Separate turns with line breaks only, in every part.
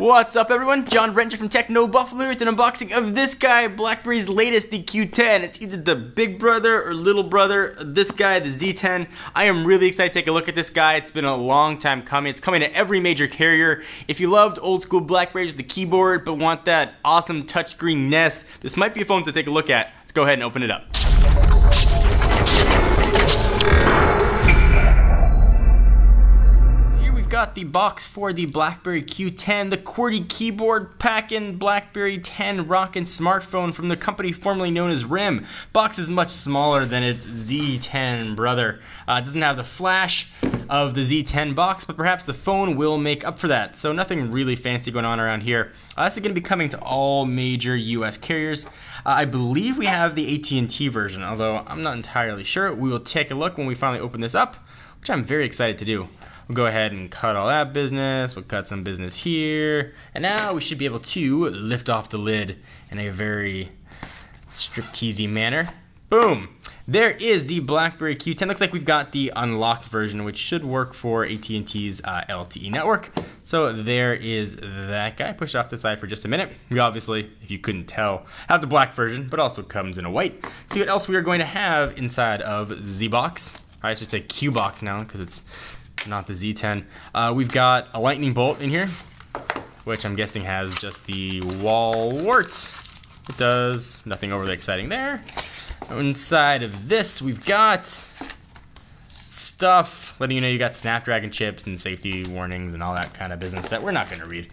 What's up everyone, John Rencher from Techno Buffalo with an unboxing of this guy, Blackberry's latest, the Q10. It's either the big brother or little brother of this guy, the Z10. I am really excited to take a look at this guy. It's been a long time coming. It's coming to every major carrier. If you loved old school Blackberries with the keyboard but want that awesome touchscreen-ness, this might be a phone to take a look at. Let's go ahead and open it up. Got the box for the Blackberry Q10, the QWERTY keyboard packing Blackberry 10 rockin' smartphone from the company formerly known as RIM. Box is much smaller than its Z10 brother. It doesn't have the flash of the Z10 box, but perhaps the phone will make up for that. So nothing really fancy going on around here. This is going to be coming to all major US carriers. I believe we have the AT&T version, although I'm not entirely sure. We will take a look when we finally open this up, which I'm very excited to do. We'll go ahead and cut all that business. We'll cut some business here. And now we should be able to lift off the lid in a very stripteasy manner. Boom! There is the Blackberry Q10. Looks like we've got the unlocked version, which should work for AT&T's LTE network. So there is that guy. Push it off the side for just a minute. We obviously, if you couldn't tell, have the black version, but also comes in a white. See what else we are going to have inside of Z-Box. I should say Q-Box now, because it's not the Z10. We've got a lightning bolt in here, which I'm guessing has just the wall wart. It does nothing overly exciting there. Inside of this, we've got stuff letting you know you got Snapdragon chips and safety warnings and all that kind of business that we're not going to read.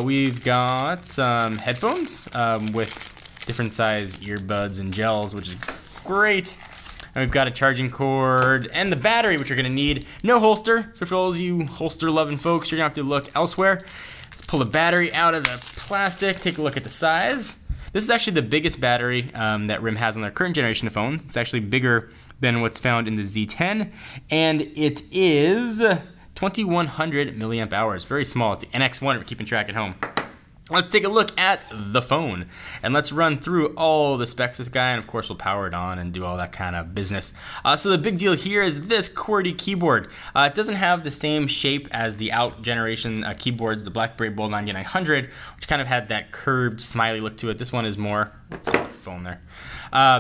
We've got some headphones with different size earbuds and gels, which is great. And we've got a charging cord and the battery, which you're gonna need. No holster, so for all of you holster loving folks, you're gonna have to look elsewhere. Let's pull the battery out of the plastic, take a look at the size. This is actually the biggest battery that RIM has on their current generation of phones. It's actually bigger than what's found in the Z10, and it is 2100 milliamp hours. Very small, it's the NX1 we're keeping track at home. Let's take a look at the phone and let's run through all the specs of this guy, and of course we'll power it on and do all that kind of business. So the big deal here is this QWERTY keyboard. It doesn't have the same shape as the out generation keyboards, the Blackberry Bold 9900, which kind of had that curved smiley look to it. This one is more, what's on the phone there?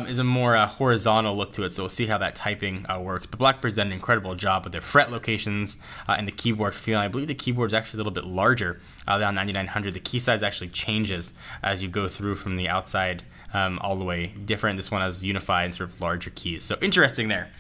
Is a more horizontal look to it, so we'll see how that typing works. But Blackberry's done an incredible job with their fret locations and the keyboard feel. I believe the keyboard's actually a little bit larger than 9900. The key size actually changes as you go through from the outside all the way different. This one has unified and sort of larger keys, so interesting there.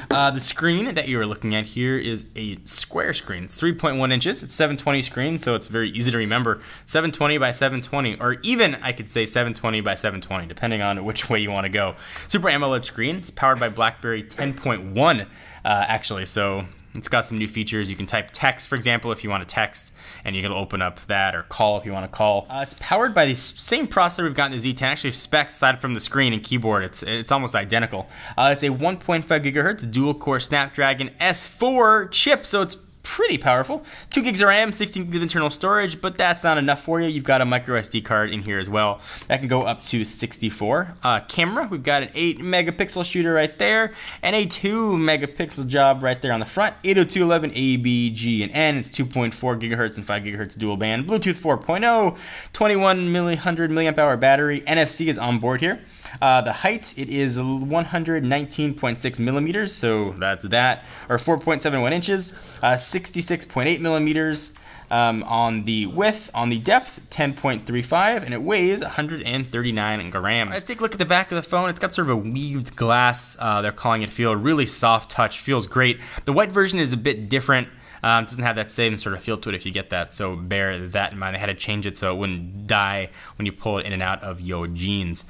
The screen that you are looking at here is a square screen. It's 3.1 inches. It's 720 screen, so it's very easy to remember. 720 by 720, or even I could say 720 by 720, depending on which way you want to go. Super AMOLED screen. It's powered by Blackberry 10.1 actually, so it's got some new features. You can type text, for example, if you want to text, and you can open up that, or call if you want to call. It's powered by the same processor we've got in the Z10. Actually, specs aside from the screen and keyboard, it's almost identical. It's a 1.5 gigahertz dual-core Snapdragon S4 chip, so it's pretty powerful. 2 gigs of RAM, 16 gigs of internal storage, but that's not enough for you. You've got a micro SD card in here as well. That can go up to 64. Camera, we've got an 8 megapixel shooter right there, and a 2 megapixel job right there on the front. 802.11 A, B, G, and N. It's 2.4 gigahertz and 5 gigahertz dual band. Bluetooth 4.0, 2100 milliamp hour battery. NFC is on board here. The height, it is 119.6 millimeters, so that's that, or 4.71 inches, 66.8 millimeters on the width. On the depth, 10.35, and it weighs 139 grams. Let's take a look at the back of the phone. It's got sort of a weaved glass, they're calling it feel, really soft touch, feels great. The white version is a bit different. It doesn't have that same sort of feel to it if you get that, so bear that in mind. I had to change it so it wouldn't die when you pull it in and out of your jeans.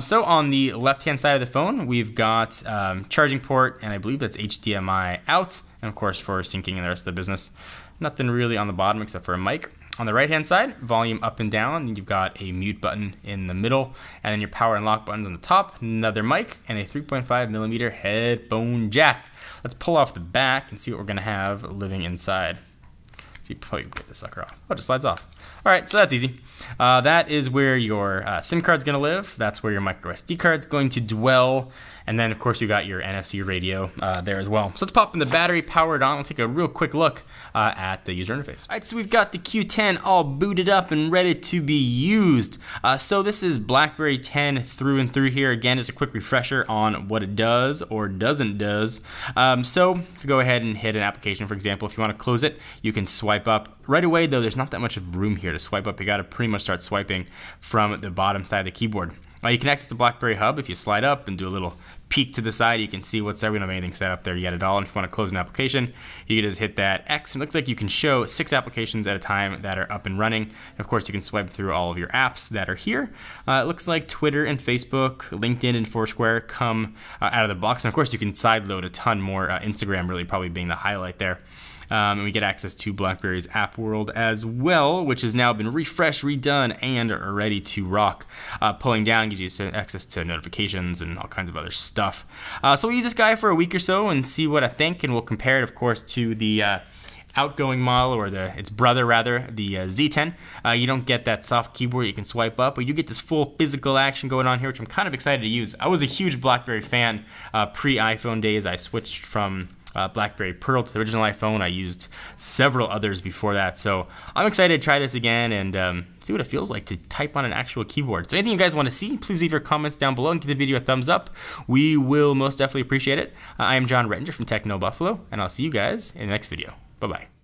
So on the left-hand side of the phone, we've got charging port, and I believe that's HDMI out, and of course for syncing and the rest of the business. Nothing really on the bottom except for a mic. On the right-hand side, volume up and down, and you've got a mute button in the middle, and then your power and lock buttons on the top, another mic, and a 3.5 millimeter headphone jack. Let's pull off the back and see what we're gonna have living inside. So you probably get this sucker off. Oh, it just slides off. All right, so that's easy. That is where your SIM card's gonna live. That's where your micro SD card's going to dwell. And then, of course, you got your NFC radio there as well. So let's pop in the battery, power it on. We'll take a real quick look at the user interface. All right, so we've got the Q10 all booted up and ready to be used. So this is Blackberry 10 through and through here. Again, just a quick refresher on what it does or doesn't does. So if you go ahead and hit an application, for example, if you want to close it, you can swipe up. Right away, though, there's not that much of room here to swipe up. You got to pretty much start swiping from the bottom side of the keyboard. You can access the Blackberry Hub. If you slide up and do a little peek to the side, you can see what's there. We don't have anything set up there yet at all. And if you want to close an application, you can just hit that X. It looks like you can show 6 applications at a time that are up and running. And of course, you can swipe through all of your apps that are here. It looks like Twitter and Facebook, LinkedIn and Foursquare come out of the box. And of course, you can sideload a ton more. Instagram really probably being the highlight there. And we get access to BlackBerry's app world as well, which has now been refreshed, redone, and are ready to rock. Pulling down gives you access to notifications and all kinds of other stuff. So we'll use this guy for a week or so and see what I think, and we'll compare it, of course, to the outgoing model, or its brother rather, the Z10. You don't get that soft keyboard you can swipe up, but you get this full physical action going on here, which I'm kind of excited to use. I was a huge BlackBerry fan pre-iPhone days. I switched from BlackBerry Pearl to the original iPhone. I used several others before that, so I'm excited to try this again and see what it feels like to type on an actual keyboard. So anything you guys want to see, please leave your comments down below and give the video a thumbs up. We will most definitely appreciate it. I am John Rettinger from Techno Buffalo, and I'll see you guys in the next video. Bye-bye.